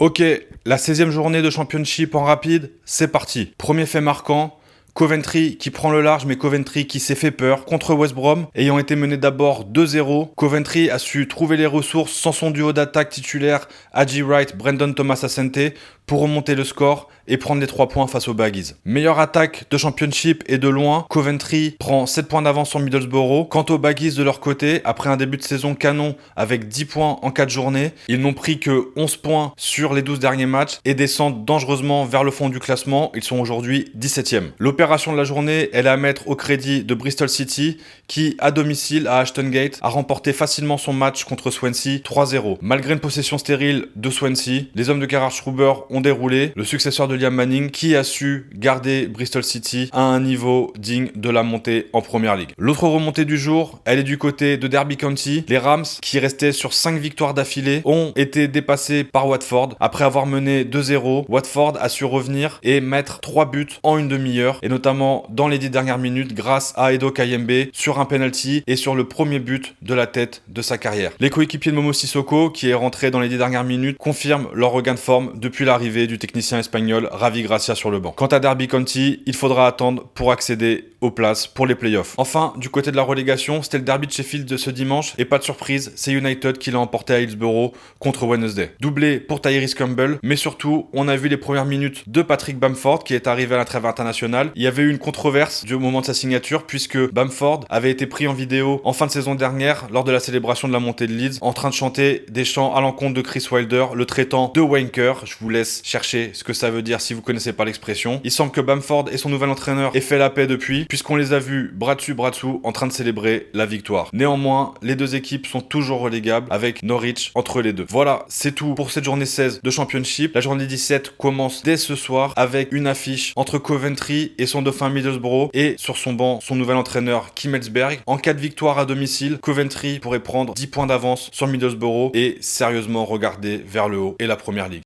Ok, la 16e journée de Championship en rapide, c'est parti. Premier fait marquant, Coventry qui prend le large, mais Coventry qui s'est fait peur contre West Brom. Ayant été mené d'abord 2-0, Coventry a su trouver les ressources sans son duo d'attaque titulaire Haji Wright, Brendan Thomas Asante pour remonter le score et prendre les 3 points face aux Baggies. Meilleure attaque de Championship et de loin, Coventry prend 7 points d'avance sur Middlesbrough. Quant aux Baggies de leur côté, après un début de saison canon avec 10 points en 4 journées, ils n'ont pris que 11 points sur les 12 derniers matchs et descendent dangereusement vers le fond du classement. Ils sont aujourd'hui 17e. L'opération de la journée, elle est à mettre au crédit de Bristol City qui, à domicile à Ashton Gate, a remporté facilement son match contre Swansea 3-0. Malgré une possession stérile de Swansea, les hommes de Gerhard Struber ont déroulé, le successeur de Liam Manning qui a su garder Bristol City à un niveau digne de la montée en Premier League. L'autre remontée du jour, elle est du côté de Derby County. Les Rams, qui restaient sur 5 victoires d'affilée, ont été dépassés par Watford. Après avoir mené 2-0, Watford a su revenir et mettre 3 buts en une demi-heure, et notamment dans les 10 dernières minutes grâce à Edo Kayembe sur un penalty et sur le premier but de la tête de sa carrière. Les coéquipiers de Momo Sissoko, qui est rentré dans les 10 dernières minutes, confirment leur regain de forme depuis l'arrivée du technicien espagnol Ravi Gracia sur le banc. Quant à Derby County, il faudra attendre pour accéder aux places pour les playoffs. Enfin, du côté de la relégation, c'était le derby de Sheffield de ce dimanche et pas de surprise, c'est United qui l'a emporté à Hillsborough contre Wednesday. Doublé pour Tyrese Campbell, mais surtout, on a vu les premières minutes de Patrick Bamford qui est arrivé à la trêve internationale. Il y avait eu une controverse du moment de sa signature puisque Bamford avait été pris en vidéo en fin de saison dernière lors de la célébration de la montée de Leeds en train de chanter des chants à l'encontre de Chris Wilder, le traitant de wanker. Je vous laisse chercher ce que ça veut dire si vous connaissez pas l'expression. Il semble que Bamford et son nouvel entraîneur aient fait la paix depuis, puisqu'on les a vus bras dessus bras dessous en train de célébrer la victoire. Néanmoins, les deux équipes sont toujours relégables avec Norwich entre les deux. Voilà, c'est tout pour cette journée 16 de Championship. La journée 17 commence dès ce soir avec une affiche entre Coventry et son dauphin Middlesbrough et sur son banc, son nouvel entraîneur Kim Ellsberg. En cas de victoire à domicile, Coventry pourrait prendre 10 points d'avance sur Middlesbrough et sérieusement regarder vers le haut et la Première Ligue.